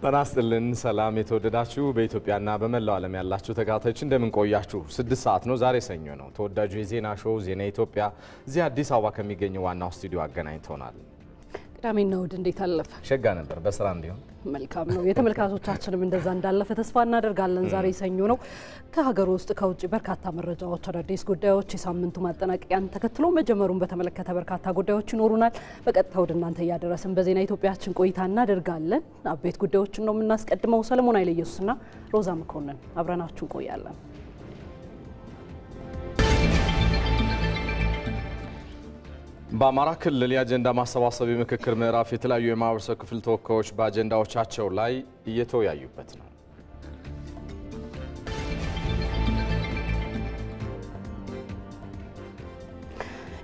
ተናስተልን ሰላም የተወደዳችሁ በኢትዮጵያና በመላው ዓለም ያላችሁ ተጋታዮች እንደምን ቆያችሁ? 6 ሰዓት ነው ዛሬ ሰኞ ነው። ተወዳጁ የዜና ሾው ዜና ኢትዮጵያ እዚህ አዲስ አበባ ከሚገኘው ዋናው ስቱዲዮ አገናኝተውናል። ቅዳሜና እሁድ እንዴት አለፈ? ሸጋ ነበር በስራም ቢሆን መልካም ነው። የተመልካቾቻችንም እንደዛ እንዳለፈ ተስፋ እናደርጋለን። ዛሬ ሰኞ ነው። ከሀገር ውስጥ ከውጭ በርካታ መረጃዎች፣ አዳዲስ ጉዳዮች የሳምንቱ ማጠናቀቂያን ተከትሎ መጀመሩን በተመለከተ በርካታ ጉዳዮች ይኖሩናል። በቀጥታ ወደ እናንተ እያደረስን በዜና ኢትዮጵያችን ቆይታ እናደርጋለን። አበይት ጉዳዮችን ነው የምናስቀድመው። ሰለሞን ኃይለ ኢየሱስና ሮዛ መኮንን አብረናችሁ እንቆያለን። በአማራ ክልል የአጀንዳ ማሰባሰብ ምክክር ምዕራፍ የተለያዩ የማህበረሰብ ክፍል ተወካዮች በአጀንዳዎቻቸው ላይ እየተወያዩበት ነው።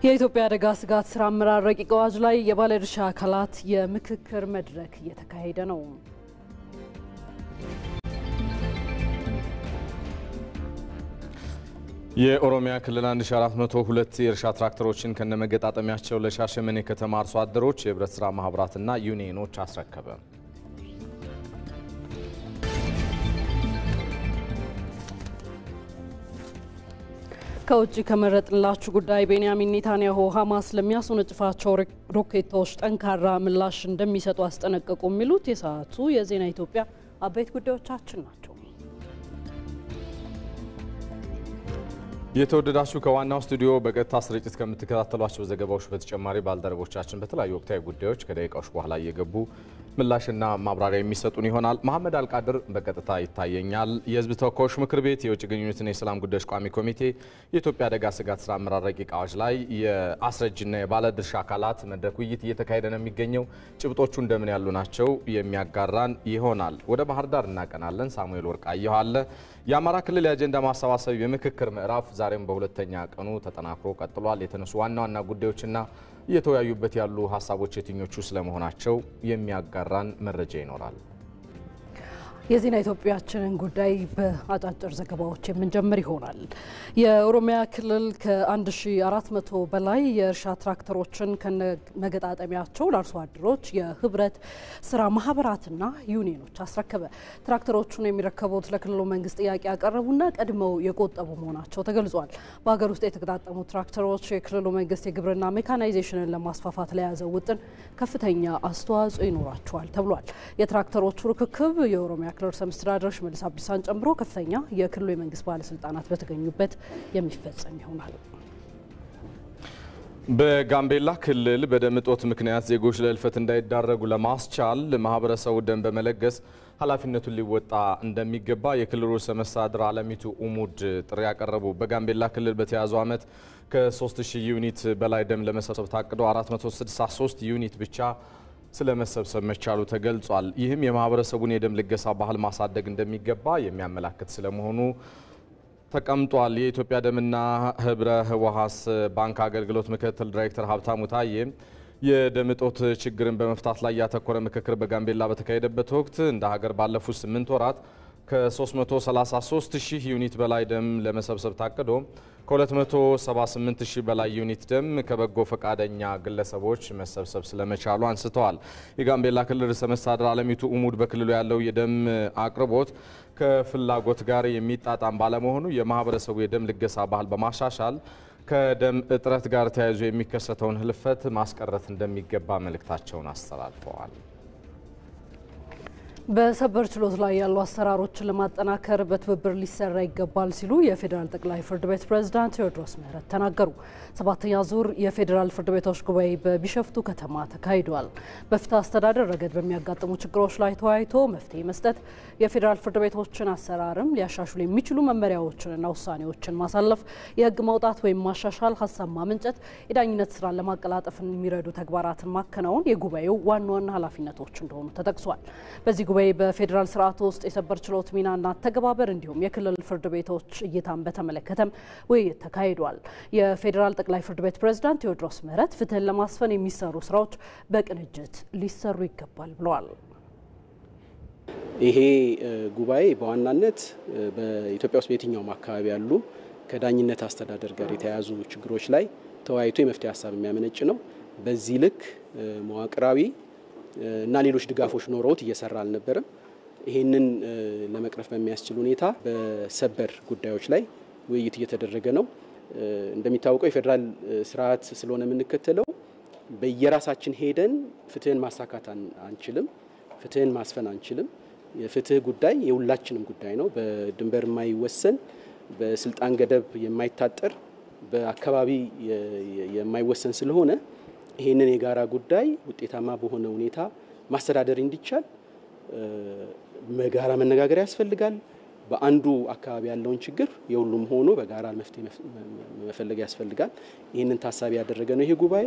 የኢትዮጵያ አደጋ ስጋት ስራ አመራር ረቂቅ አዋጅ ላይ የባለድርሻ አካላት የምክክር መድረክ እየተካሄደ ነው። የኦሮሚያ ክልል 1402 የእርሻ ትራክተሮችን ከነመገጣጠሚያቸው ለሻሸመኔ ከተማ አርሶ አደሮች የህብረት ስራ ማህበራትና ዩኒየኖች አስረከበ። ከውጭ ከመረጥንላችሁ ጉዳይ ቤንያሚን ኔታንያሁ ሐማስ ለሚያስወነጭፋቸው ሮኬቶች ጠንካራ ምላሽ እንደሚሰጡ አስጠነቀቁ። የሚሉት የሰዓቱ የዜና ኢትዮጵያ አበይት ጉዳዮቻችን ናቸው። የተወደዳችሁ ከዋናው ስቱዲዮ በቀጥታ ስርጭት ከምትከታተሏቸው ዘገባዎች በተጨማሪ ባልደረቦቻችን በተለያዩ ወቅታዊ ጉዳዮች ከደቂቃዎች በኋላ እየገቡ ምላሽና ማብራሪያ የሚሰጡን ይሆናል። መሐመድ አልቃድር በቀጥታ ይታየኛል። የህዝብ ተወካዮች ምክር ቤት የውጭ ግንኙነትና የሰላም ጉዳዮች ቋሚ ኮሚቴ የኢትዮጵያ አደጋ ስጋት ስራ አመራር ረቂቅ አዋጅ ላይ የአስረጅና የባለድርሻ አካላት መድረክ ውይይት እየተካሄደ ነው የሚገኘው። ጭብጦቹ እንደምን ያሉ ናቸው የሚያጋራን ይሆናል። ወደ ባህር ዳር እናቀናለን። ሳሙኤል ወርቃየሁ አለ። የአማራ ክልል የአጀንዳ ማሰባሰብ የምክክር ምዕራፍ ዛሬም በሁለተኛ ቀኑ ተጠናክሮ ቀጥሏል። የተነሱ ዋና ዋና ጉዳዮችና እየተወያዩበት ያሉ ሀሳቦች የትኞቹ ስለመሆናቸው የሚያጋራን መረጃ ይኖራል። የዜና ኢትዮጵያችንን ጉዳይ በአጫጭር ዘገባዎች የምንጀምር ይሆናል። የኦሮሚያ ክልል ከ1400 በላይ የእርሻ ትራክተሮችን ከነመገጣጠሚያቸው ለአርሶ አደሮች የህብረት ስራ ማህበራትና ዩኒየኖች አስረከበ። ትራክተሮቹን የሚረከቡት ለክልሉ መንግስት ጥያቄ ያቀረቡና ቀድመው የቆጠቡ መሆናቸው ተገልጿል። በሀገር ውስጥ የተገጣጠሙ ትራክተሮች የክልሉ መንግስት የግብርና ሜካናይዜሽንን ለማስፋፋት ለያዘው ውጥን ከፍተኛ አስተዋጽኦ ይኖራቸዋል ተብሏል። የትራክተሮቹ ርክክብ የኦሮሚያ ክልል ርዕሰ መስተዳድር ሽመልስ አብዲሳን ጨምሮ ከፍተኛ የክልሉ የመንግስት ባለስልጣናት በተገኙበት የሚፈጸም ይሆናል። በጋምቤላ ክልል በደም እጦት ምክንያት ዜጎች ለህልፈት እንዳይዳረጉ ለማስቻል ማህበረሰቡ ደም በመለገስ ኃላፊነቱን ሊወጣ እንደሚገባ የክልሉ ርዕሰ መስተዳድር አለሚቱ ኡሙድ ጥሪ ያቀረቡ። በጋምቤላ ክልል በተያዘው ዓመት ከ3000 ዩኒት በላይ ደም ለመሰብሰብ ታቅዶ 463 ዩኒት ብቻ ስለመሰብሰብ መቻሉ ተገልጿል። ይህም የማህበረሰቡን የደም ልገሳ ባህል ማሳደግ እንደሚገባ የሚያመላክት ስለመሆኑ ተቀምጧል። የኢትዮጵያ ደምና ህብረ ህዋስ ባንክ አገልግሎት ምክትል ዳይሬክተር ሀብታሙ ታዬ የደም እጦት ችግርን በመፍታት ላይ ያተኮረ ምክክር በጋምቤላ በተካሄደበት ወቅት እንደ ሀገር ባለፉት 8 ወራት ከ333,000 ዩኒት በላይ ደም ለመሰብሰብ ታቅዶ ከ278,000 በላይ ዩኒት ደም ከበጎ ፈቃደኛ ግለሰቦች መሰብሰብ ስለመቻሉ አንስተዋል። የጋምቤላ ክልል ርዕሰ መስተዳድር አለሚቱ ኡሙድ በክልሉ ያለው የደም አቅርቦት ከፍላጎት ጋር የሚጣጣም ባለመሆኑ የማህበረሰቡ የደም ልገሳ ባህል በማሻሻል ከደም እጥረት ጋር ተያይዞ የሚከሰተውን ህልፈት ማስቀረት እንደሚገባ መልእክታቸውን አስተላልፈዋል። በሰበር ችሎት ላይ ያሉ አሰራሮችን ለማጠናከር በትብብር ሊሰራ ይገባል ሲሉ የፌዴራል ጠቅላይ ፍርድ ቤት ፕሬዝዳንት ቴዎድሮስ ምህረት ተናገሩ። 7ኛ ዙር የፌዴራል ፍርድ ቤቶች ጉባኤ በቢሸፍቱ ከተማ ተካሂዷል። በፍትህ አስተዳደር ረገድ በሚያጋጥሙ ችግሮች ላይ ተወያይቶ መፍትሄ መስጠት፣ የፌዴራል ፍርድ ቤቶችን አሰራርም ሊያሻሽሉ የሚችሉ መመሪያዎችንና ውሳኔዎችን ማሳለፍ፣ የህግ ማውጣት ወይም ማሻሻል፣ ሀሳብ ማመንጨት፣ የዳኝነት ስራን ለማቀላጠፍ የሚረዱ ተግባራትን ማከናወን የጉባኤው ዋና ዋና ኃላፊነቶች እንደሆኑ ተጠቅሷል። በዚህ ጉባኤ በፌዴራል ስርዓት ውስጥ የሰበር ችሎት ሚናና ተገባበር እንዲሁም የክልል ፍርድ ቤቶች እይታን በተመለከተም ውይይት ተካሂዷል። የፌዴራል ጠቅላይ ፍርድ ቤት ፕሬዝዳንት ቴዎድሮስ ምህረት ፍትህን ለማስፈን የሚሰሩ ስራዎች በቅንጅት ሊሰሩ ይገባል ብለዋል። ይሄ ጉባኤ በዋናነት በኢትዮጵያ ውስጥ በየትኛውም አካባቢ ያሉ ከዳኝነት አስተዳደር ጋር የተያያዙ ችግሮች ላይ ተወያይቶ የመፍትሄ ሀሳብ የሚያመነጭ ነው። በዚህ ልክ መዋቅራዊ እና ሌሎች ድጋፎች ኖረውት እየሰራ አልነበረም። ይሄንን ለመቅረፍ በሚያስችል ሁኔታ በሰበር ጉዳዮች ላይ ውይይት እየተደረገ ነው። እንደሚታወቀው የፌደራል ስርዓት ስለሆነ የምንከተለው በየራሳችን ሄደን ፍትህን ማሳካት አንችልም፣ ፍትህን ማስፈን አንችልም። የፍትህ ጉዳይ የሁላችንም ጉዳይ ነው። በድንበር የማይወሰን በስልጣን ገደብ የማይታጠር በአካባቢ የማይወሰን ስለሆነ ይሄንን የጋራ ጉዳይ ውጤታማ በሆነ ሁኔታ ማስተዳደር እንዲቻል በጋራ መነጋገር ያስፈልጋል። በአንዱ አካባቢ ያለውን ችግር የሁሉም ሆኖ በጋራ መፍትሄ መፈለግ ያስፈልጋል። ይህንን ታሳቢ ያደረገ ነው ይሄ ጉባኤ።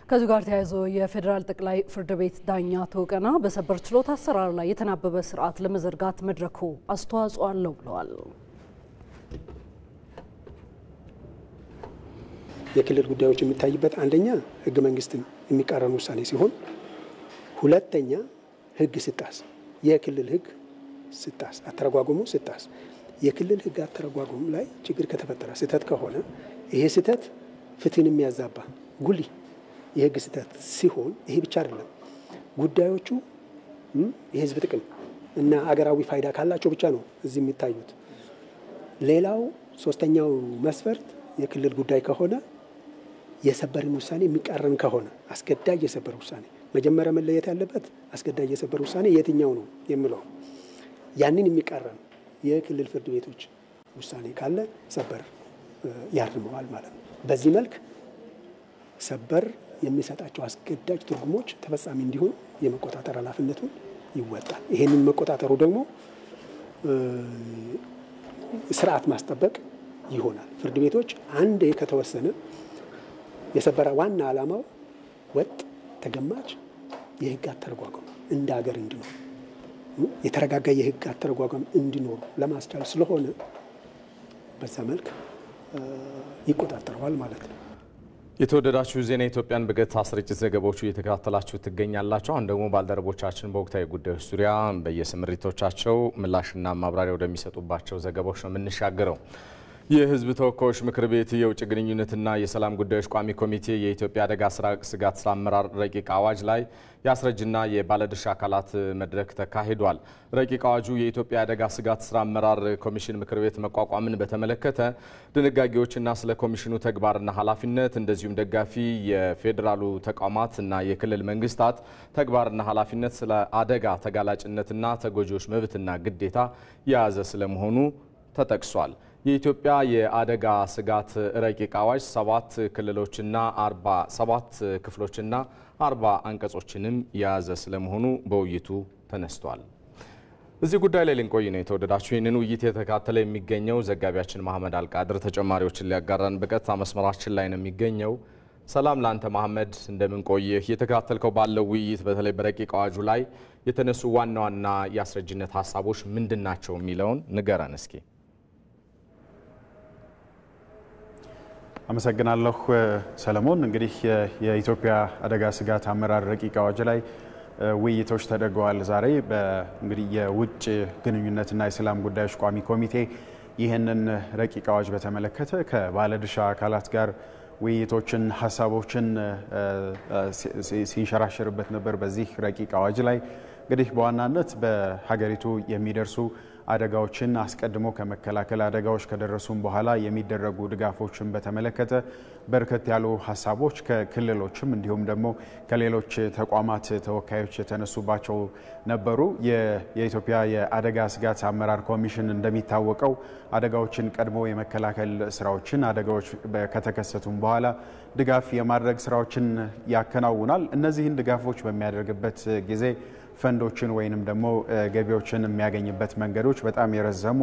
ከዚህ ጋር ተያይዞ የፌዴራል ጠቅላይ ፍርድ ቤት ዳኛ ተወቀና በሰበር ችሎት አሰራር ላይ የተናበበ ስርዓት ለመዘርጋት መድረኩ አስተዋጽኦ አለው ብለዋል። የክልል ጉዳዮች የሚታይበት አንደኛ ህገ መንግስትን የሚቃረን ውሳኔ ሲሆን፣ ሁለተኛ ህግ ስጣስ የክልል ህግ ስጣስ አተረጓጉሙ ስጣስ የክልል ህግ አተረጓጉም ላይ ችግር ከተፈጠረ ስህተት ከሆነ ይሄ ስህተት ፍትህን የሚያዛባ ጉሊ የህግ ስህተት ሲሆን ይሄ ብቻ አይደለም። ጉዳዮቹ የህዝብ ጥቅም እና አገራዊ ፋይዳ ካላቸው ብቻ ነው እዚህ የሚታዩት። ሌላው ሶስተኛው መስፈርት የክልል ጉዳይ ከሆነ የሰበርን ውሳኔ የሚቃረን ከሆነ አስገዳጅ የሰበር ውሳኔ መጀመሪያ መለየት ያለበት አስገዳጅ የሰበር ውሳኔ የትኛው ነው የሚለው ያንን የሚቃረን የክልል ፍርድ ቤቶች ውሳኔ ካለ ሰበር ያርመዋል ማለት ነው። በዚህ መልክ ሰበር የሚሰጣቸው አስገዳጅ ትርጉሞች ተፈጻሚ እንዲሆን የመቆጣጠር ኃላፊነቱን ይወጣል። ይሄንን መቆጣጠሩ ደግሞ ስርዓት ማስጠበቅ ይሆናል። ፍርድ ቤቶች አንድ ከተወሰነ የሰበራ ዋና ዓላማው ወጥ ተገማች የህግ አተረጓጓም እንደ ሀገር እንዲኖር የተረጋጋ የህግ አተረጓጓም እንዲኖር ለማስቻል ስለሆነ በዛ መልክ ይቆጣጠረዋል ማለት ነው። የተወደዳችሁ ዜና ኢትዮጵያን በቀጥታ ስርጭት ዘገባዎቹ እየተከታተላችሁ ትገኛላችሁ። አሁን ደግሞ ባልደረቦቻችን በወቅታዊ ጉዳዮች ዙሪያ በየስምሪቶቻቸው ምላሽና ማብራሪያ ወደሚሰጡባቸው ዘገባዎች ነው የምንሻገረው። የህዝብ ተወካዮች ምክር ቤት የውጭ ግንኙነትና የሰላም ጉዳዮች ቋሚ ኮሚቴ የኢትዮጵያ አደጋ ስጋት ስራ አመራር ረቂቅ አዋጅ ላይ የአስረጅና የባለድርሻ አካላት መድረክ ተካሂዷል። ረቂቅ አዋጁ የኢትዮጵያ አደጋ ስጋት ስራ አመራር ኮሚሽን ምክር ቤት መቋቋምን በተመለከተ ድንጋጌዎችና ስለ ኮሚሽኑ ተግባርና ኃላፊነት እንደዚሁም ደጋፊ የፌዴራሉ ተቋማትና የክልል መንግስታት ተግባርና ኃላፊነት ስለ አደጋ ተጋላጭነትና ተጎጂዎች መብትና ግዴታ የያዘ ስለመሆኑ ተጠቅሷል። የኢትዮጵያ የአደጋ ስጋት ረቂቅ አዋጅ 7 ክልሎችና 47 ክፍሎችና 40 አንቀጾችንም የያዘ ስለመሆኑ በውይይቱ ተነስቷል። እዚህ ጉዳይ ላይ ልንቆይ ነው የተወደዳችሁ። ይህንን ውይይት የተካተለ የሚገኘው ዘጋቢያችን መሐመድ አልቃድር ተጨማሪዎችን ሊያጋራን በቀጥታ መስመራችን ላይ ነው የሚገኘው። ሰላም ላንተ መሐመድ፣ እንደምን ቆየህ? የተካተልከው ባለው ውይይት በተለይ በረቂቅ አዋጁ ላይ የተነሱ ዋና ዋና የአስረጅነት ሀሳቦች ምንድናቸው የሚለውን ንገረን እስኪ። አመሰግናለሁ ሰለሞን። እንግዲህ የኢትዮጵያ አደጋ ስጋት አመራር ረቂቅ አዋጅ ላይ ውይይቶች ተደርገዋል። ዛሬ እንግዲህ የውጭ ግንኙነትና የሰላም ጉዳዮች ቋሚ ኮሚቴ ይህንን ረቂቅ አዋጅ በተመለከተ ከባለድርሻ አካላት ጋር ውይይቶችን፣ ሀሳቦችን ሲንሸራሸርበት ነበር። በዚህ ረቂቅ አዋጅ ላይ እንግዲህ በዋናነት በሀገሪቱ የሚደርሱ አደጋዎችን አስቀድሞ ከመከላከል አደጋዎች ከደረሱም በኋላ የሚደረጉ ድጋፎችን በተመለከተ በርከት ያሉ ሀሳቦች ከክልሎችም እንዲሁም ደግሞ ከሌሎች ተቋማት ተወካዮች የተነሱባቸው ነበሩ። የኢትዮጵያ የአደጋ ስጋት አመራር ኮሚሽን እንደሚታወቀው አደጋዎችን ቀድሞ የመከላከል ስራዎችን አደጋዎች ከተከሰቱም በኋላ ድጋፍ የማድረግ ስራዎችን ያከናውናል። እነዚህን ድጋፎች በሚያደርግበት ጊዜ ፈንዶችን ወይንም ደግሞ ገቢዎችን የሚያገኝበት መንገዶች በጣም የረዘሙ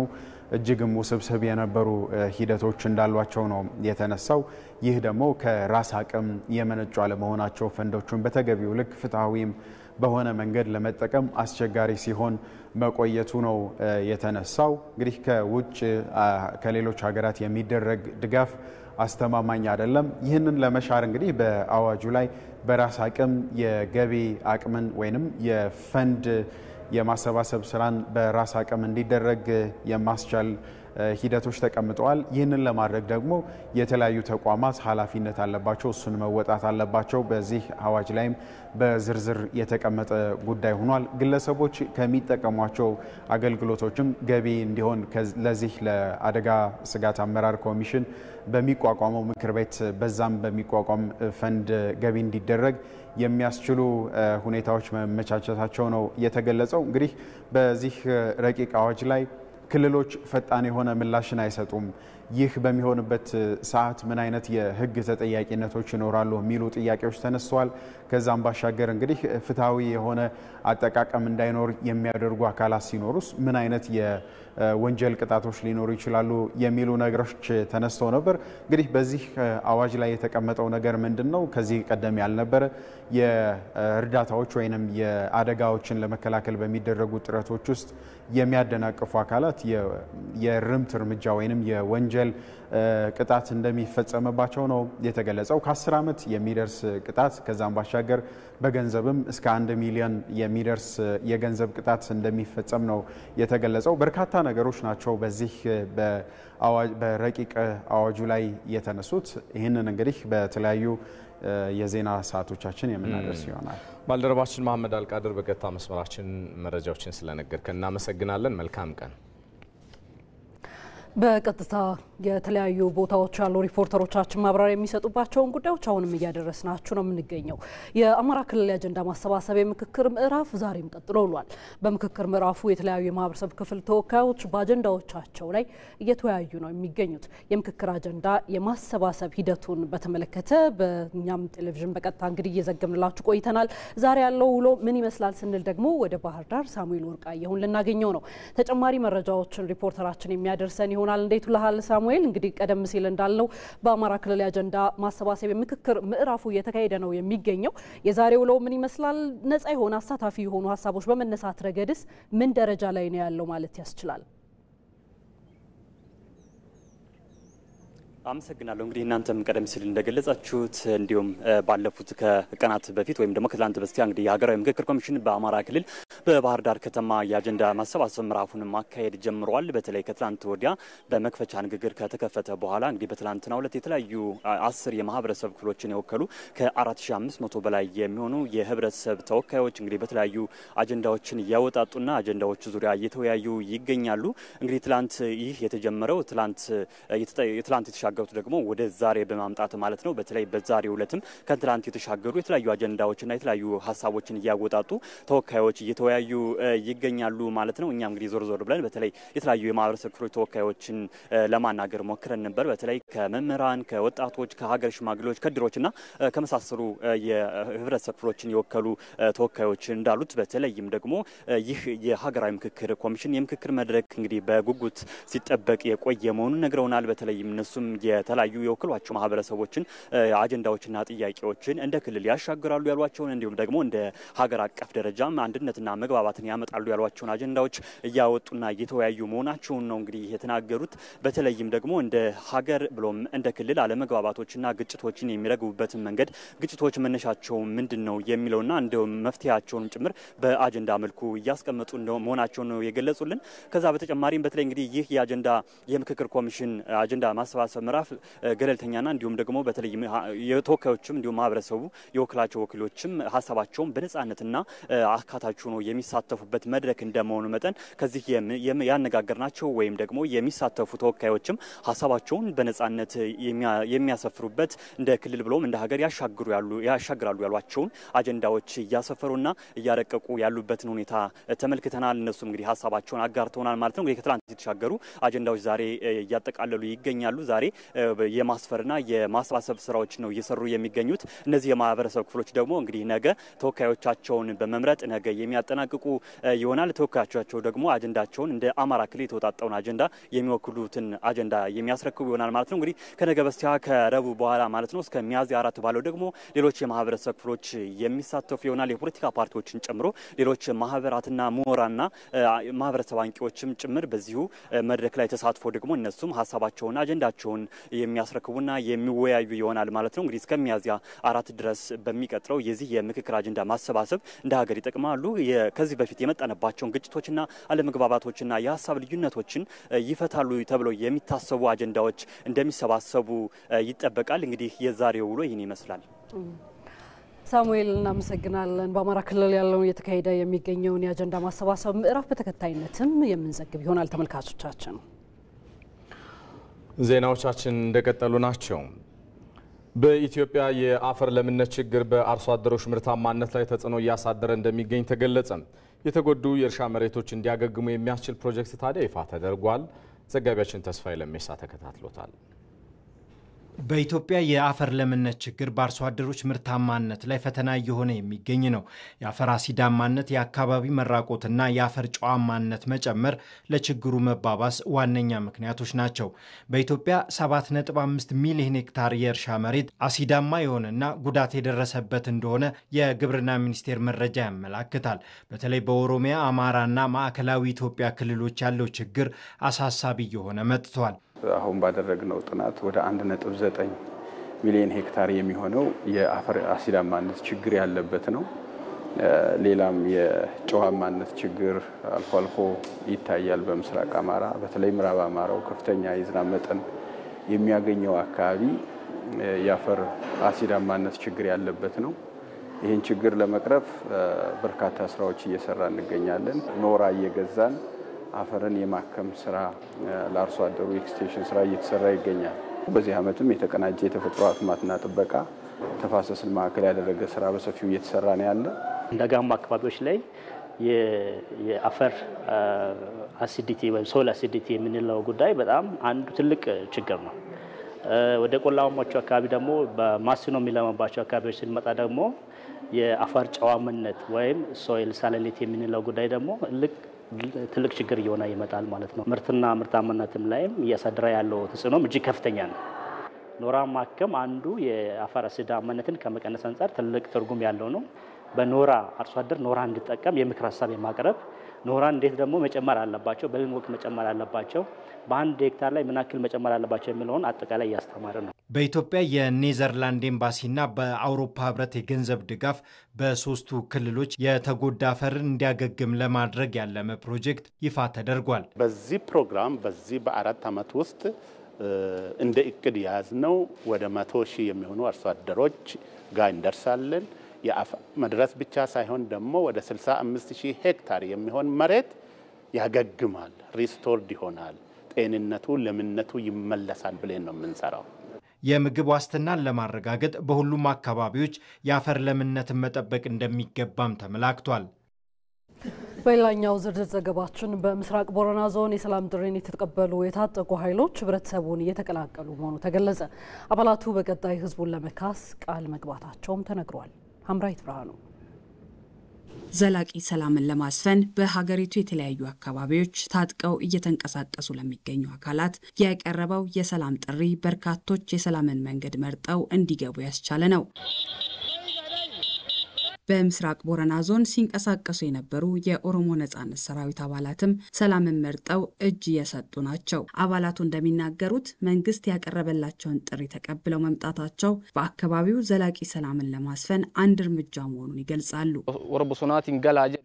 እጅግም ውስብስብ የነበሩ ሂደቶች እንዳሏቸው ነው የተነሳው። ይህ ደግሞ ከራስ አቅም የመነጩ አለመሆናቸው ፈንዶቹን በተገቢው ልክ ፍትሐዊም በሆነ መንገድ ለመጠቀም አስቸጋሪ ሲሆን መቆየቱ ነው የተነሳው። እንግዲህ ከውጭ ከሌሎች ሀገራት የሚደረግ ድጋፍ አስተማማኝ አይደለም። ይህንን ለመሻር እንግዲህ በአዋጁ ላይ በራስ አቅም የገቢ አቅምን ወይንም የፈንድ የማሰባሰብ ስራን በራስ አቅም እንዲደረግ የማስቻል ሂደቶች ተቀምጠዋል። ይህንን ለማድረግ ደግሞ የተለያዩ ተቋማት ኃላፊነት አለባቸው፣ እሱን መወጣት አለባቸው። በዚህ አዋጅ ላይም በዝርዝር የተቀመጠ ጉዳይ ሆኗል። ግለሰቦች ከሚጠቀሟቸው አገልግሎቶችም ገቢ እንዲሆን ለዚህ ለአደጋ ስጋት አመራር ኮሚሽን በሚቋቋመው ምክር ቤት በዛም በሚቋቋም ፈንድ ገቢ እንዲደረግ የሚያስችሉ ሁኔታዎች መመቻቸታቸው ነው የተገለጸው። እንግዲህ በዚህ ረቂቅ አዋጅ ላይ ክልሎች ፈጣን የሆነ ምላሽን አይሰጡም። ይህ በሚሆንበት ሰዓት ምን አይነት የህግ ተጠያቂነቶች ይኖራሉ የሚሉ ጥያቄዎች ተነስተዋል። ከዛም ባሻገር እንግዲህ ፍትሃዊ የሆነ አጠቃቀም እንዳይኖር የሚያደርጉ አካላት ሲኖሩስ ምን አይነት የወንጀል ቅጣቶች ሊኖሩ ይችላሉ የሚሉ ነገሮች ተነስተው ነበር። እንግዲህ በዚህ አዋጅ ላይ የተቀመጠው ነገር ምንድነው? ከዚህ ቀደም ያልነበረ የእርዳታዎች ወይንም የአደጋዎችን ለመከላከል በሚደረጉ ጥረቶች ውስጥ የሚያደናቅፉ አካላት የርምት እርምጃ ወይንም የወንጀል ቅጣት እንደሚፈጸምባቸው ነው የተገለጸው። ከ10 ዓመት የሚደርስ ቅጣት ከዛም ባሻገር በገንዘብም እስከ 1 ሚሊዮን የሚደርስ የገንዘብ ቅጣት እንደሚፈጸም ነው የተገለጸው። በርካታ ነገሮች ናቸው በዚህ በረቂቅ አዋጁ ላይ የተነሱት። ይህንን እንግዲህ በተለያዩ የዜና ሰዓቶቻችን የምናደርስ ይሆናል። ባልደረባችን መሐመድ አልቃድር በቀጥታ መስመራችን መረጃዎችን ስለነገርከን እናመሰግናለን። መልካም ቀን። በቀጥታ የተለያዩ ቦታዎች ያሉ ሪፖርተሮቻችን ማብራሪያ የሚሰጡባቸውን ጉዳዮች አሁንም እያደረስናችሁ ነው የምንገኘው። የአማራ ክልል የአጀንዳ ማሰባሰብ የምክክር ምዕራፍ ዛሬም ቀጥሎ ውሏል። በምክክር ምዕራፉ የተለያዩ የማህበረሰብ ክፍል ተወካዮች በአጀንዳዎቻቸው ላይ እየተወያዩ ነው የሚገኙት። የምክክር አጀንዳ የማሰባሰብ ሂደቱን በተመለከተ በእኛም ቴሌቪዥን በቀጥታ እንግዲህ እየዘገብንላችሁ ቆይተናል። ዛሬ ያለው ውሎ ምን ይመስላል ስንል ደግሞ ወደ ባህር ዳር ሳሙኤል ወርቃየሁን ልናገኘው ነው። ተጨማሪ መረጃዎችን ሪፖርተራችን የሚያደርሰን ይሆናል። እንዴት ውለሃል ሳሙኤል? እንግዲህ ቀደም ሲል እንዳልነው በአማራ ክልል የአጀንዳ ማሰባሰብ የምክክር ምዕራፉ እየተካሄደ ነው የሚገኘው። የዛሬው ውሎ ምን ይመስላል? ነጻ የሆነ አሳታፊ የሆኑ ሀሳቦች በመነሳት ረገድስ ምን ደረጃ ላይ ነው ያለው ማለት ያስችላል? አመሰግናለሁ። እንግዲህ እናንተም ቀደም ሲል እንደገለጻችሁት እንዲሁም ባለፉት ከቀናት በፊት ወይም ደግሞ ከትላንት በስቲያ እንግዲህ የሀገራዊ ምክክር ኮሚሽን በአማራ ክልል በባህር ዳር ከተማ የአጀንዳ ማሰባሰብ ምዕራፉን ማካሄድ ጀምሯል። በተለይ ከትላንት ወዲያ በመክፈቻ ንግግር ከተከፈተ በኋላ እንግዲህ በትላንትናው ዕለት የተለያዩ 10 የማህበረሰብ ክፍሎችን የወከሉ ከ4500 በላይ የሚሆኑ የህብረተሰብ ተወካዮች እንግዲህ በተለያዩ አጀንዳዎችን እያወጣጡና አጀንዳዎቹ ዙሪያ እየተወያዩ ይገኛሉ። እንግዲህ ትላንት ይህ የተጀመረው ትላንት የተሻገሩት ደግሞ ወደ ዛሬ በማምጣት ማለት ነው። በተለይ በዛሬው ዕለትም ከትላንት የተሻገሩ የተለያዩ አጀንዳዎችና የተለያዩ ሀሳቦችን እያወጣጡ ተወካዮች እየተወያዩ ይገኛሉ ማለት ነው። እኛም እንግዲህ ዞር ዞር ብለን በተለይ የተለያዩ የማህበረሰብ ክፍሎች ተወካዮችን ለማናገር ሞክረን ነበር። በተለይ ከመምህራን፣ ከወጣቶች፣ ከሀገር ሽማግሌዎች፣ ከድሮችና ከመሳሰሉ የህብረተሰብ ክፍሎችን የወከሉ ተወካዮች እንዳሉት በተለይም ደግሞ ይህ የሀገራዊ ምክክር ኮሚሽን የምክክር መድረክ እንግዲህ በጉጉት ሲጠበቅ የቆየ መሆኑን ነግረውናል። በተለይም እነሱም የተለያዩ የወክሏቸው ማህበረሰቦችን አጀንዳዎችና ጥያቄዎችን እንደ ክልል ያሻግራሉ ያሏቸውን እንዲሁም ደግሞ እንደ ሀገር አቀፍ ደረጃም አንድነትና መግባባትን ያመጣሉ ያሏቸውን አጀንዳዎች እያወጡና እየተወያዩ መሆናቸውን ነው እንግዲህ የተናገሩት። በተለይም ደግሞ እንደ ሀገር ብሎም እንደ ክልል አለመግባባቶችና ግጭቶችን የሚረግቡበትን መንገድ ግጭቶች መነሻቸው ምንድነው የሚለውና እንደውም መፍትሄያቸውን ጭምር በአጀንዳ መልኩ እያስቀመጡ መሆናቸውን ነው የገለጹልን። ከዛ በተጨማሪም በተለይ እንግዲህ ይህ የአጀንዳ የምክክር ኮሚሽን አጀንዳ ማሰባሰብ ምዕራፍ ገለልተኛና እንዲሁም ደግሞ በተለይ የተወካዮችም እንዲሁም ማህበረሰቡ የወክላቸው ወኪሎችም ሀሳባቸውን በነጻነትና አካታች ሆነው የሚሳተፉበት መድረክ እንደመሆኑ መጠን ከዚህ ያነጋገርናቸው ወይም ደግሞ የሚሳተፉ ተወካዮችም ሀሳባቸውን በነጻነት የሚያሰፍሩበት እንደ ክልል ብሎም እንደ ሀገር ያሻግራሉ ያሏቸውን አጀንዳዎች እያሰፈሩና እያረቀቁ ያሉበትን ሁኔታ ተመልክተናል። እነሱም እንግዲህ ሀሳባቸውን አጋርተውናል ማለት ነው። እንግዲህ ከትላንት የተሻገሩ አጀንዳዎች ዛሬ እያጠቃለሉ ይገኛሉ። ዛሬ የማስፈርና የማሰባሰብ ስራዎች ነው እየሰሩ የሚገኙት። እነዚህ የማህበረሰብ ክፍሎች ደግሞ እንግዲህ ነገ ተወካዮቻቸውን በመምረጥ ነገ የሚያጠናቅቁ ይሆናል። ተወካዮቻቸው ደግሞ አጀንዳቸውን እንደ አማራ ክልል የተወጣጣውን አጀንዳ የሚወክሉትን አጀንዳ የሚያስረክቡ ይሆናል ማለት ነው። እንግዲህ ከነገ በስቲያ ከረቡዕ በኋላ ማለት ነው እስከ ሚያዝያ 4 ባለው ደግሞ ሌሎች የማህበረሰብ ክፍሎች የሚሳተፉ ይሆናል። የፖለቲካ ፓርቲዎችን ጨምሮ ሌሎች ማህበራትና ምሁራንና ማህበረሰብ አንቂዎችም ጭምር በዚሁ መድረክ ላይ ተሳትፎ ደግሞ እነሱም ሀሳባቸውን አጀንዳቸውን የሚያስረክቡና የሚወያዩ ይሆናል ማለት ነው። እንግዲህ እስከ ሚያዝያ 4 ድረስ በሚቀጥለው የዚህ የምክክር አጀንዳ ማሰባሰብ እንደ ሀገር ይጠቅማሉ። ከዚህ በፊት የመጣነባቸውን ግጭቶችና አለመግባባቶችና የሀሳብ ልዩነቶችን ይፈታሉ ተብለው የሚታሰቡ አጀንዳዎች እንደሚሰባሰቡ ይጠበቃል። እንግዲህ የዛሬው ውሎ ይህን ይመስላል። ሳሙኤል እናመሰግናለን። በአማራ ክልል ያለውን እየተካሄደ የሚገኘውን የአጀንዳ ማሰባሰብ ምዕራፍ በተከታይነትም የምንዘግብ ይሆናል። ተመልካቾቻችን ዜናዎቻችን እንደቀጠሉ ናቸው። በኢትዮጵያ የአፈር ለምነት ችግር በአርሶ አደሮች ምርታማነት ላይ ተጽዕኖ እያሳደረ እንደሚገኝ ተገለጸ። የተጎዱ የእርሻ መሬቶች እንዲያገግሙ የሚያስችል ፕሮጀክት ታዲያ ይፋ ተደርጓል። ዘጋቢያችን ተስፋዬ ለሜሳ ተከታትሎታል። በኢትዮጵያ የአፈር ለምነት ችግር በአርሶ አደሮች ምርታማነት ላይ ፈተና እየሆነ የሚገኝ ነው። የአፈር አሲዳማነት፣ የአካባቢ መራቆትና የአፈር ጨዋማነት መጨመር ለችግሩ መባባስ ዋነኛ ምክንያቶች ናቸው። በኢትዮጵያ 7.5 ሚሊዮን ሄክታር የእርሻ መሬት አሲዳማ የሆነና ጉዳት የደረሰበት እንደሆነ የግብርና ሚኒስቴር መረጃ ያመላክታል። በተለይ በኦሮሚያ፣ አማራና ማዕከላዊ ኢትዮጵያ ክልሎች ያለው ችግር አሳሳቢ እየሆነ መጥቷል። አሁን ባደረግነው ጥናት ወደ 1.9 ሚሊዮን ሄክታር የሚሆነው የአፈር አሲዳማነት ችግር ያለበት ነው። ሌላም የጨዋማነት ችግር አልፎ አልፎ ይታያል። በምስራቅ አማራ በተለይ ምዕራብ አማራው ከፍተኛ የዝናብ መጠን የሚያገኘው አካባቢ የአፈር አሲዳማነት ችግር ያለበት ነው። ይህን ችግር ለመቅረፍ በርካታ ስራዎች እየሰራ እንገኛለን። ኖራ እየገዛን አፈርን የማከም ስራ ለአርሶ አደሩ ኤክስቴንሽን ስራ እየተሰራ ይገኛል። በዚህ ዓመትም የተቀናጀ የተፈጥሮ ልማትና ጥበቃ ተፋሰስን ማዕከል ያደረገ ስራ በሰፊው እየተሰራ ነው ያለ። እንደጋማ አካባቢዎች ላይ የአፈር አሲዲቲ ወይም ሶል አሲዲቲ የምንለው ጉዳይ በጣም አንዱ ትልቅ ችግር ነው። ወደ ቆላማዎቹ አካባቢ ደግሞ በማስኖ የሚለማባቸው አካባቢዎች ስንመጣ ደግሞ የአፈር ጨዋምነት ወይም ሶይል ሳሊኒቲ የምንለው ጉዳይ ደግሞ ትልቅ ችግር እየሆነ ይመጣል ማለት ነው። ምርትና ምርታማነትም ላይም እያሳደረ ያለው ተጽዕኖም እጅግ ከፍተኛ ነው። ኖራ ማከም አንዱ የአፈር አሲዳማነትን ከመቀነስ አንጻር ትልቅ ትርጉም ያለው ነው። በኖራ አርሶ አደር ኖራ እንዲጠቀም የምክር ሀሳብ የማቅረብ ኖራ እንዴት ደግሞ መጨመር አለባቸው፣ በምን ወቅት መጨመር አለባቸው፣ በአንድ ሄክታር ላይ ምን ያክል መጨመር አለባቸው የሚለውን አጠቃላይ እያስተማረ ነው። በኢትዮጵያ የኔዘርላንድ ኤምባሲና በአውሮፓ ህብረት የገንዘብ ድጋፍ በሶስቱ ክልሎች የተጎዳ አፈርን እንዲያገግም ለማድረግ ያለመ ፕሮጀክት ይፋ ተደርጓል። በዚህ ፕሮግራም በዚህ በ4 ዓመት ውስጥ እንደ እቅድ ያዝነው ወደ 100 ሺህ የሚሆኑ አርሶ አደሮች ጋር እንደርሳለን። መድረስ ብቻ ሳይሆን ደግሞ ወደ 65,000 ሄክታር የሚሆን መሬት ያገግማል፣ ሪስቶርድ ይሆናል፣ ጤንነቱ ለምነቱ ይመለሳል ብለን ነው የምንሰራው። የምግብ ዋስትናን ለማረጋገጥ በሁሉም አካባቢዎች የአፈር ለምነትን መጠበቅ እንደሚገባም ተመላክቷል። በሌላኛው ዝርዝር ዘገባችን በምስራቅ ቦረና ዞን የሰላም ጥሪን የተቀበሉ የታጠቁ ኃይሎች ህብረተሰቡን እየተቀላቀሉ መሆኑ ተገለጸ። አባላቱ በቀጣይ ህዝቡን ለመካስ ቃል መግባታቸውም ተነግሯል። ሀምራይት ብርሃኑ ዘላቂ ሰላምን ለማስፈን በሀገሪቱ የተለያዩ አካባቢዎች ታጥቀው እየተንቀሳቀሱ ለሚገኙ አካላት የቀረበው የሰላም ጥሪ በርካቶች የሰላምን መንገድ መርጠው እንዲገቡ ያስቻለ ነው። በምስራቅ ቦረና ዞን ሲንቀሳቀሱ የነበሩ የኦሮሞ ነጻነት ሰራዊት አባላትም ሰላምን መርጠው እጅ እየሰጡ ናቸው። አባላቱ እንደሚናገሩት መንግስት ያቀረበላቸውን ጥሪ ተቀብለው መምጣታቸው በአካባቢው ዘላቂ ሰላምን ለማስፈን አንድ እርምጃ መሆኑን ይገልጻሉ።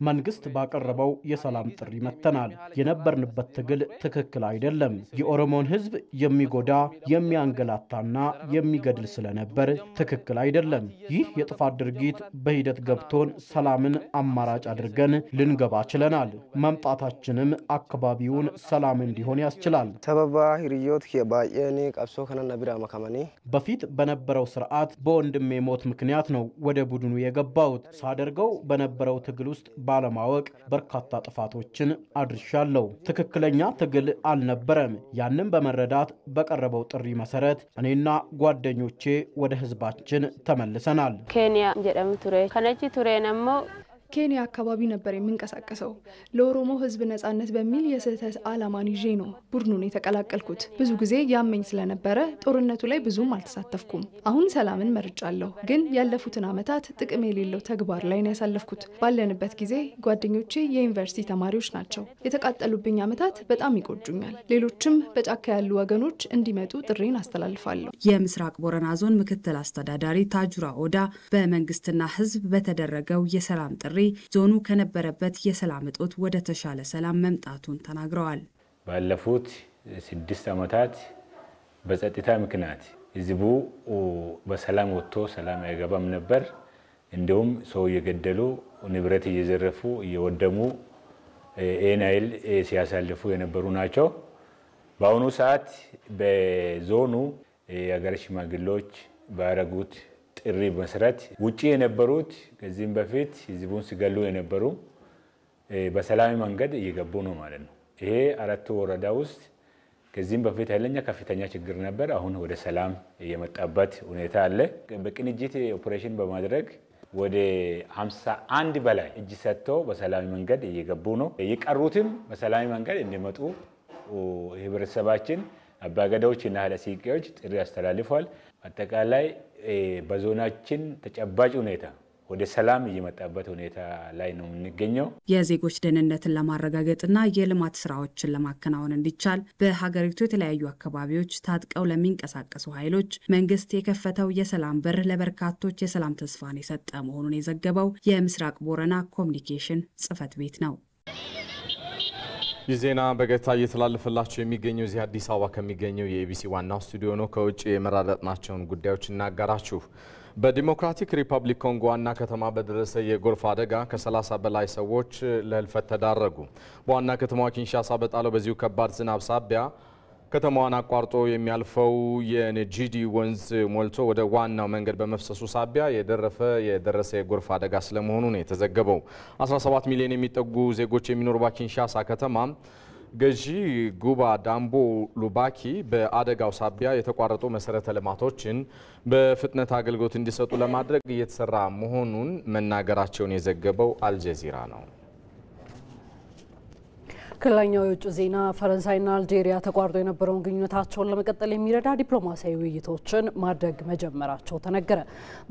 መንግስት ባቀረበው የሰላም ጥሪ መተናል። የነበርንበት ትግል ትክክል አይደለም። የኦሮሞን ህዝብ የሚጎዳ የሚያንገላታና የሚገድል ስለነበር ትክክል አይደለም። ይህ የጥፋት ድርጊት በሂደት ገብቶን ሰላምን አማራጭ አድርገን ልንገባ ችለናል። መምጣታችንም አካባቢውን ሰላም እንዲሆን ያስችላል። ሰበባ ሂሪዮት ከባየኔ ቀብሶ ከነና ቢራ መካመኒ በፊት በነበረው ስርዓት በወንድሜ ሞት ምክንያት ነው ወደ ቡድኑ የገባሁት። ሳደርገው በነበረው ትግል ውስጥ ባለማወቅ በርካታ ጥፋቶችን አድርሻለሁ። ትክክለኛ ትግል አልነበረም። ያንን በመረዳት በቀረበው ጥሪ መሰረት እኔና ጓደኞቼ ወደ ህዝባችን ተመልሰናል። ኬንያ ጀደም ቱሬ ከነጂ ቱሬ ነሞ ኬንያ አካባቢ ነበር የምንቀሳቀሰው። ለኦሮሞ ሕዝብ ነጻነት በሚል የስህተት ዓላማን ይዤ ነው ቡድኑን የተቀላቀልኩት። ብዙ ጊዜ ያመኝ ስለነበረ ጦርነቱ ላይ ብዙም አልተሳተፍኩም። አሁን ሰላምን መርጫለሁ፣ ግን ያለፉትን ዓመታት ጥቅም የሌለው ተግባር ላይ ነው ያሳለፍኩት። ባለንበት ጊዜ ጓደኞቼ የዩኒቨርሲቲ ተማሪዎች ናቸው። የተቃጠሉብኝ ዓመታት በጣም ይቆጩኛል። ሌሎችም በጫካ ያሉ ወገኖች እንዲመጡ ጥሪን አስተላልፋለሁ። የምስራቅ ቦረና ዞን ምክትል አስተዳዳሪ ታጁራ ኦዳ በመንግስትና ህዝብ በተደረገው የሰላም ጥሪ ዞኑ ከነበረበት የሰላም እጦት ወደ ተሻለ ሰላም መምጣቱን ተናግረዋል። ባለፉት 6 ዓመታት በጸጥታ ምክንያት ህዝቡ በሰላም ወጥቶ ሰላም አይገባም ነበር። እንዲሁም ሰው እየገደሉ ንብረት እየዘረፉ እየወደሙ ኤናይል ሲያሳልፉ የነበሩ ናቸው። በአሁኑ ሰዓት በዞኑ የሀገር ሽማግሌዎች ባረጉት ጥሪ መሰረት ውጪ የነበሩት ከዚህም በፊት ህዝቡን ሲገሉ የነበሩ በሰላም መንገድ እየገቡ ነው ማለት ነው። ይሄ 4 ወረዳ ውስጥ ከዚህም በፊት ኃይለኛ ከፍተኛ ችግር ነበር። አሁን ወደ ሰላም የመጣበት ሁኔታ አለ። በቅንጅት ኦፕሬሽን በማድረግ ወደ 51 በላይ እጅ ሰጥተው በሰላም መንገድ እየገቡ ነው። የቀሩትም በሰላም መንገድ እንዲመጡ ህብረተሰባችን አባገዳዎችና ሀለሲቄዎች ጥሪ አስተላልፏል። አጠቃላይ በዞናችን ተጨባጭ ሁኔታ ወደ ሰላም እየመጣበት ሁኔታ ላይ ነው የሚገኘው። የዜጎች ደህንነትን ለማረጋገጥና የልማት ስራዎችን ለማከናወን እንዲቻል በሀገሪቱ የተለያዩ አካባቢዎች ታጥቀው ለሚንቀሳቀሱ ኃይሎች መንግስት የከፈተው የሰላም በር ለበርካቶች የሰላም ተስፋን የሰጠ መሆኑን የዘገበው የምስራቅ ቦረና ኮሚኒኬሽን ጽህፈት ቤት ነው። ይህ ዜና በቀጥታ እየተላለፈላችሁ የሚገኘው እዚህ አዲስ አበባ ከሚገኘው የኢቢሲ ዋናው ስቱዲዮ ነው። ከውጭ የመራረጥናቸውን ጉዳዮች እናጋራችሁ። በዲሞክራቲክ ሪፐብሊክ ኮንጎ ዋና ከተማ በደረሰ የጎርፍ አደጋ ከ30 በላይ ሰዎች ለህልፈት ተዳረጉ። በዋና ከተማዋ ኪንሻሳ በጣለው በዚሁ ከባድ ዝናብ ሳቢያ ከተማዋን አቋርጦ የሚያልፈው የኔጂዲ ወንዝ ሞልቶ ወደ ዋናው መንገድ በመፍሰሱ ሳቢያ የደረሰ የጎርፍ አደጋ ስለመሆኑ ነው የተዘገበው። 17 ሚሊዮን የሚጠጉ ዜጎች የሚኖሩባት ኪንሻሳ ከተማ ገዢ ጉባ ዳምቦ ሉባኪ በአደጋው ሳቢያ የተቋረጡ መሰረተ ልማቶችን በፍጥነት አገልግሎት እንዲሰጡ ለማድረግ እየተሰራ መሆኑን መናገራቸውን የዘገበው አልጀዚራ ነው። ክልላኛው የውጭ ዜና ፈረንሳይና አልጄሪያ ተቋርጦ የነበረውን ግንኙነታቸውን ለመቀጠል የሚረዳ ዲፕሎማሲያዊ ውይይቶችን ማድረግ መጀመራቸው ተነገረ።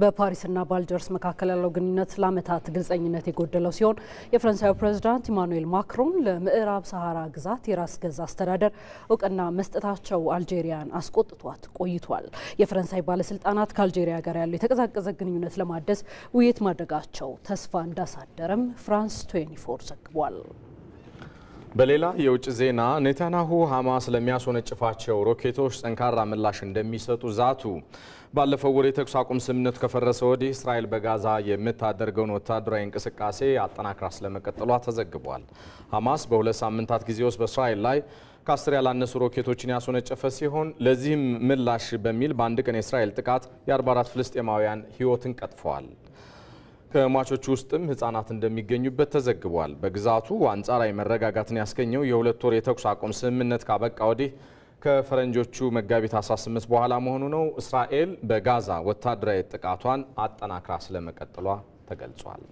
በፓሪስና በአልጀርስ መካከል ያለው ግንኙነት ለዓመታት ግልጸኝነት የጎደለው ሲሆን የፈረንሳዩ ፕሬዝዳንት ኢማኑኤል ማክሮን ለምዕራብ ሰሃራ ግዛት የራስ ገዝ አስተዳደር እውቅና መስጠታቸው አልጄሪያን አስቆጥቷት ቆይቷል። የፈረንሳይ ባለስልጣናት ከአልጄሪያ ጋር ያለው የተቀዛቀዘ ግንኙነት ለማደስ ውይይት ማድረጋቸው ተስፋ እንዳሳደረም ፍራንስ 24 ዘግቧል። በሌላ የውጭ ዜና ኔታንያሁ ሐማስ ለሚያስወነጭፋቸው ሮኬቶች ጠንካራ ምላሽ እንደሚሰጡ ዛቱ። ባለፈው ወር የተኩስ አቁም ስምምነቱ ከፈረሰ ወዲህ እስራኤል በጋዛ የምታደርገውን ወታደራዊ እንቅስቃሴ አጠናክራ ስለመቀጠሏ ተዘግቧል። ሐማስ በ2 ሳምንታት ጊዜ ውስጥ በእስራኤል ላይ ከ10 ያላነሱ ሮኬቶችን ያስወነጨፈ ሲሆን ለዚህም ምላሽ በሚል በአንድ ቀን የእስራኤል ጥቃት የ44 ፍልስጤማውያን ሕይወትን ቀጥፈዋል። ከሟቾቹ ውስጥም ህጻናት እንደሚገኙበት ተዘግቧል። በግዛቱ አንጻራዊ መረጋጋትን ያስገኘው የ2 ወር የተኩስ አቁም ስምምነት ካበቃ ወዲህ ከፈረንጆቹ መጋቢት 18 በኋላ መሆኑ ነው። እስራኤል በጋዛ ወታደራዊ ጥቃቷን አጠናክራ ስለመቀጠሏ ተገልጿል።